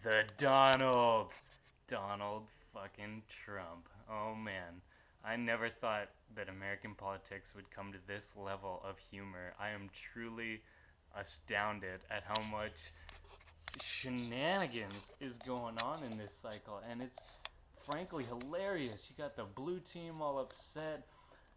The Donald fucking Trump. Oh man. I never thought that American politics would come to this level of humor. I am truly astounded at how much shenanigans is going on in this cycle, and it's frankly hilarious. You got the blue team all upset.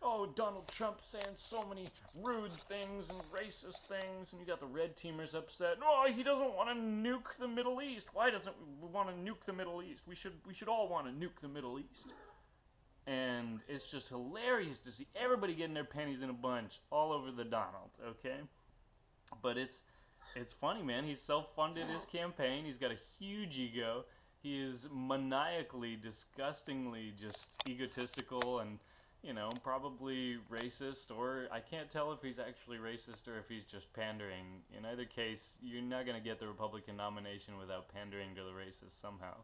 Oh, Donald Trump saying so many rude things and racist things, and you got the red teamers upset. Oh, he doesn't want to nuke the Middle East. Why doesn't we want to nuke the Middle East? We should all want to nuke the Middle East. And it's just hilarious to see everybody getting their panties in a bunch all over the Donald. Okay, but it's funny, man. He's self-funded his campaign. He's got a huge ego. He is maniacally, disgustingly just egotistical and, probably racist, or I can't tell if he's actually racist or if he's just pandering. In either case, you're not going to get the Republican nomination without pandering to the racists somehow.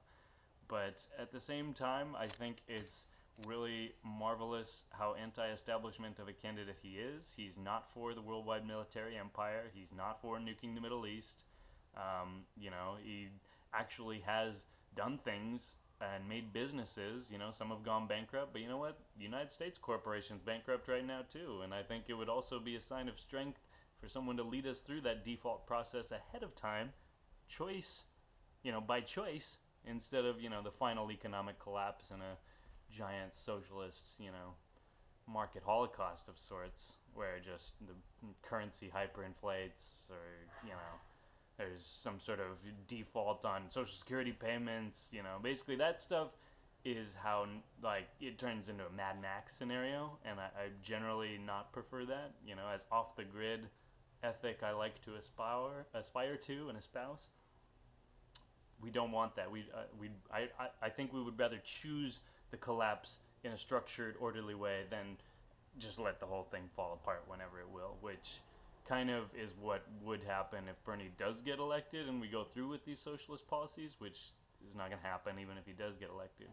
But at the same time, I think it's really marvelous how anti-establishment of a candidate he is. He's not for the worldwide military empire. He's not for nuking the Middle East. He actually has done things and made businesses. Some have gone bankrupt, but you know what? The United States corporation's bankrupt right now too, and I think it would also be a sign of strength for someone to lead us through that default process ahead of time, choice, by choice, instead of the final economic collapse and a giant socialist, market holocaust of sorts, where just the currency hyperinflates, or there's some sort of default on social security payments. Basically that stuff is how it turns into a Mad Max scenario, and I generally not prefer that. As off the grid ethic I like to aspire to and espouse. We don't want that. I think we would rather choose the collapse in a structured, orderly way than just let the whole thing fall apart whenever it will, which kind of is what would happen if Bernie does get elected and we go through with these socialist policies, which is not going to happen even if he does get elected.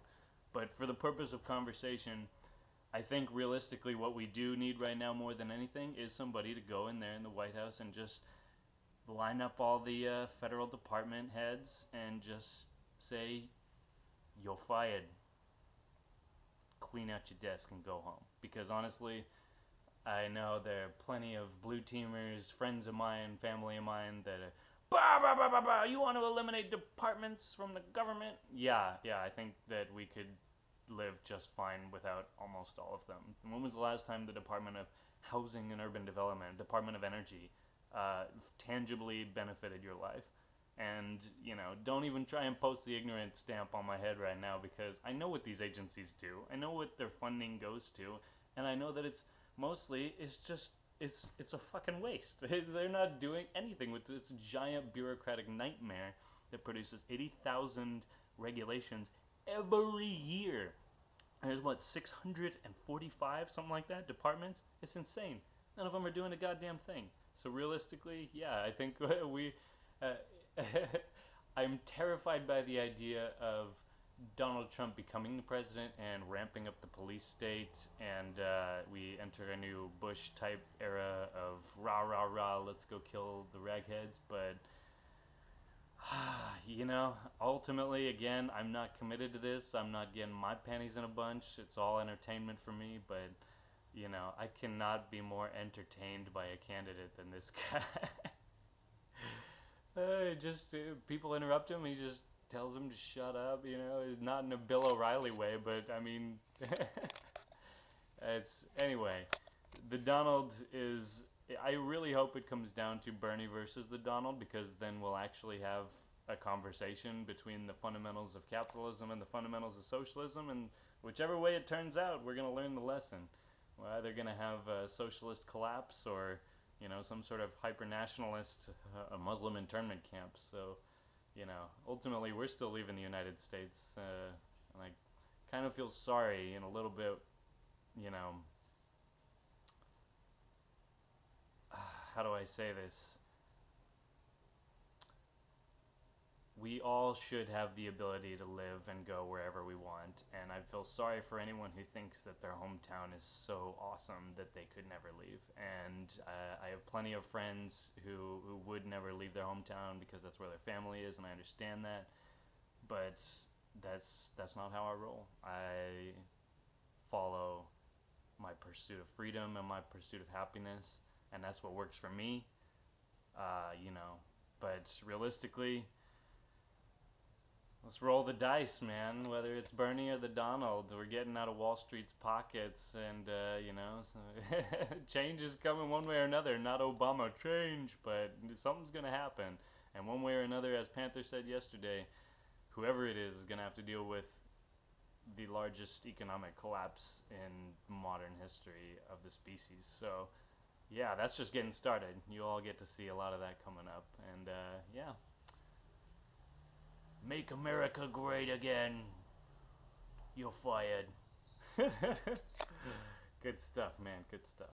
But for the purpose of conversation, I think realistically what we do need right now more than anything is somebody to go in there in the White House and just line up all the federal department heads and just say, "You're fired. Clean out your desk and go home." Because honestly, I know there are plenty of blue teamers, friends of mine, family of mine that are, bah, bah, bah, bah, bah, you want to eliminate departments from the government? Yeah, I think that we could live just fine without almost all of them. And when was the last time the Department of Housing and Urban Development, Department of Energy, tangibly benefited your life? And, don't even try and post the ignorant stamp on my head right now, because I know what these agencies do. I know what their funding goes to, and I know that it's a fucking waste. They're not doing anything with this giant bureaucratic nightmare that produces 80,000 regulations every year. There's 645, something like that, departments. It's insane. None of them are doing a goddamn thing. So realistically, yeah, I think we. Uh, I'm terrified by the idea of Donald Trump becoming the president and ramping up the police state, and we enter a new Bush type era of rah rah rah, let's go kill the ragheads. But ultimately, again, I'm not committed to this. I'm not getting my panties in a bunch. It's all entertainment for me, but I cannot be more entertained by a candidate than this guy. Just people interrupt him. He just tells them to shut up. Not in a Bill O'Reilly way, but I mean, it's anyway. The Donald is. I really hope it comes down to Bernie versus the Donald, because then we'll actually have a conversation between the fundamentals of capitalism and the fundamentals of socialism, and whichever way it turns out, we're going to learn the lesson. We're either going to have a socialist collapse or some sort of hyper-nationalist, a Muslim internment camp. So, ultimately we're still leaving the United States, and I kind of feel sorry and a little bit, you know, how do I say this? We all should have the ability to live and go wherever we want, and I feel sorry for anyone who thinks that their hometown is so awesome that they could never leave. And I have plenty of friends who would never leave their hometown because that's where their family is, and I understand that. But that's not how I roll. I follow my pursuit of freedom and my pursuit of happiness, and that's what works for me. You know, but realistically, let's roll the dice, man. Whether it's Bernie or the Donald, we're getting out of Wall Street's pockets, and you know, so change is coming one way or another. Not Obama change, but something's gonna happen, and one way or another, as Panther said yesterday, whoever it is gonna have to deal with the largest economic collapse in modern history of the species. So, yeah, that's just getting started. You all get to see a lot of that coming up, and yeah. Make America great again. You're fired. Good stuff, man. Good stuff.